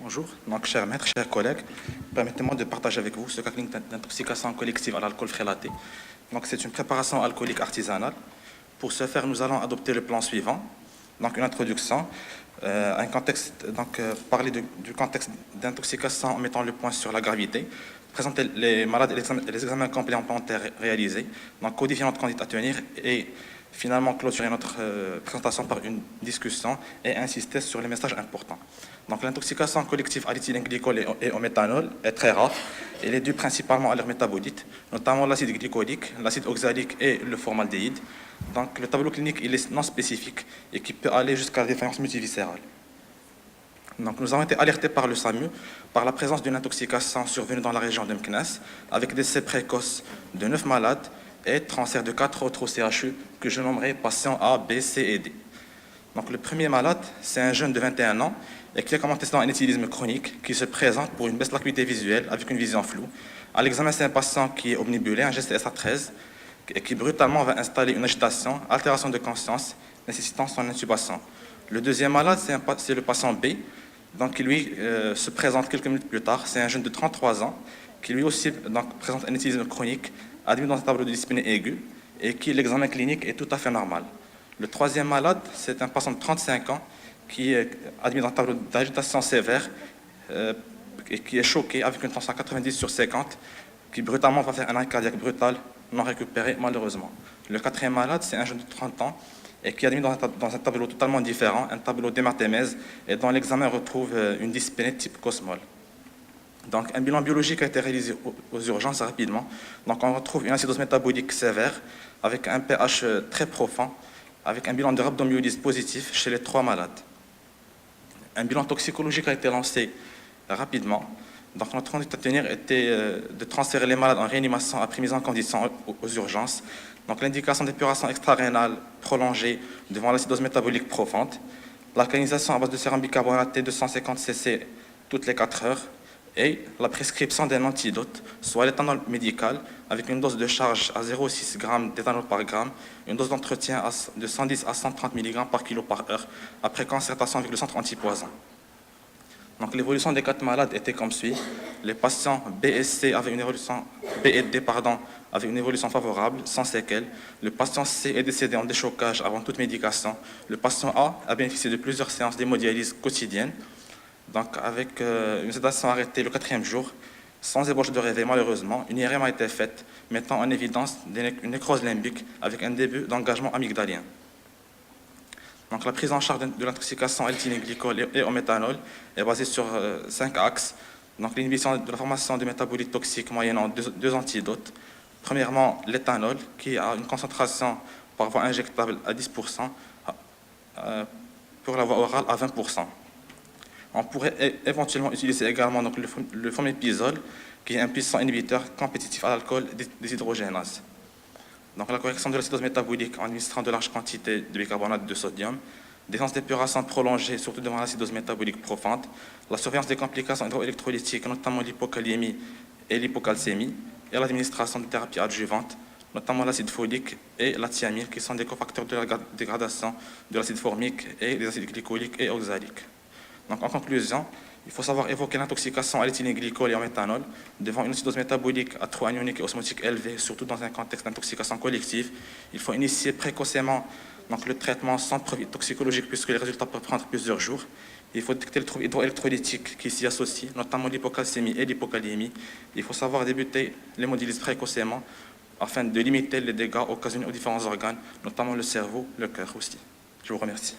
Bonjour, donc chers maîtres, chers collègues, permettez-moi de partager avec vous ce cas clinique d'intoxication collective à l'alcool frélaté. Donc c'est une préparation alcoolique artisanale. Pour ce faire, nous allons adopter le plan suivant. Donc une introduction, un contexte, parler du contexte d'intoxication en mettant le point sur la gravité, présenter les malades et les examens complémentaires réalisés, donc codifier notre conduite à tenir et finalement clôturer notre présentation par une discussion et insister sur les messages importants. Donc l'intoxication collective à l'éthylène-glycol et au méthanol est très rare. Elle est due principalement à leurs métabolites, notamment l'acide glycolique, l'acide oxalique et le formaldéhyde. Donc le tableau clinique il est non spécifique et qui peut aller jusqu'à la défaillance multiviscérale. Donc nous avons été alertés par le SAMU par la présence d'une intoxication survenue dans la région de Meknès avec décès précoce de 9 malades et transfert de 4 autres au CHU que je nommerai patients A, B, C et D. Donc le premier malade, c'est un jeune de 21 ans et qui a commencé dans un éthylisme chronique qui se présente pour une baisse de l'acuité visuelle avec une vision floue. À l'examen, c'est un patient qui est omnibulé, un GCSA13, et qui brutalement va installer une agitation, altération de conscience, nécessitant son intubation. Le deuxième malade, c'est le patient B, donc qui lui se présente quelques minutes plus tard. C'est un jeune de 33 ans qui lui aussi présente un éthylisme chronique, admis dans un tableau de dyspnée aiguë, et qui l'examen clinique est tout à fait normal. Le troisième malade, c'est un patient de 35 ans qui est admis dans un tableau d'agitation sévère et qui est choqué avec une tension 90/50, qui brutalement va faire un arrêt cardiaque brutal, non récupéré malheureusement. Le quatrième malade, c'est un jeune de 30 ans et qui est admis dans un tableau totalement différent, un tableau d'hématémèse, et dont l'examen retrouve une dyspnée type Cosmol. Donc un bilan biologique a été réalisé aux urgences rapidement. Donc on retrouve une acidose métabolique sévère avec un pH très profond, avec un bilan de rhabdomyolyse positif chez les 3 malades. Un bilan toxicologique a été lancé rapidement. Donc notre conduite à tenir était de transférer les malades en réanimation après mise en condition aux urgences. Donc l'indication d'épuration extra-rénale prolongée devant l'acidose métabolique profonde, l'alcalinisation à base de sérum bicarbonaté 250 cc toutes les 4 heures, et la prescription d'un antidote, soit l'éthanol médical, avec une dose de charge à 0,6 g d'éthanol par gramme, une dose d'entretien de 110 à 130 mg par kilo par heure, après concertation avec le centre antipoison. Donc l'évolution des 4 malades était comme suit. Les patients B et C avaient une évolution, B et D, avaient une évolution favorable, sans séquelles. Le patient C est décédé en déchocage avant toute médication. Le patient A a bénéficié de plusieurs séances d'hémodialyse quotidiennes, donc avec une sédation arrêtée le 4e jour, sans ébauche de réveil malheureusement. Une IRM a été faite, mettant en évidence une nécrose limbique avec un début d'engagement amygdalien. Donc la prise en charge de l'intoxication à l'éthylène-glycol et au méthanol est basée sur 5 axes. Donc l'inhibition de la formation de métabolites toxiques moyennant 2 antidotes. Premièrement, l'éthanol, qui a une concentration par voie injectable à 10%, pour la voie orale à 20%. On pourrait éventuellement utiliser également donc, le fomépizole, qui est un puissant inhibiteur compétitif à l'alcool déshydrogénase. Donc la correction de l'acidose métabolique en administrant de larges quantités de bicarbonate de sodium, des séances d'épuration prolongées, surtout devant l'acidose métabolique profonde, la surveillance des complications hydroélectrolytiques, notamment l'hypokaliémie et l'hypocalcémie, et l'administration de thérapies adjuvantes, notamment l'acide folique et la thiamine, qui sont des cofacteurs de la dégradation de l'acide formique et des acides glycoliques et oxaliques. Donc en conclusion, il faut savoir évoquer l'intoxication à l'éthylène-glycol et au méthanol devant une acidose métabolique à taux anionique et osmotique élevé, surtout dans un contexte d'intoxication collective. Il faut initier précocement donc, le traitement sans preuve toxicologique puisque les résultats peuvent prendre plusieurs jours. Il faut détecter le trouble hydroélectrolytique qui s'y associe, notamment l'hypocalcémie et l'hypokaliémie. Il faut savoir débuter l'hémodialyse précocement afin de limiter les dégâts occasionnés aux différents organes, notamment le cerveau, le cœur aussi. Je vous remercie.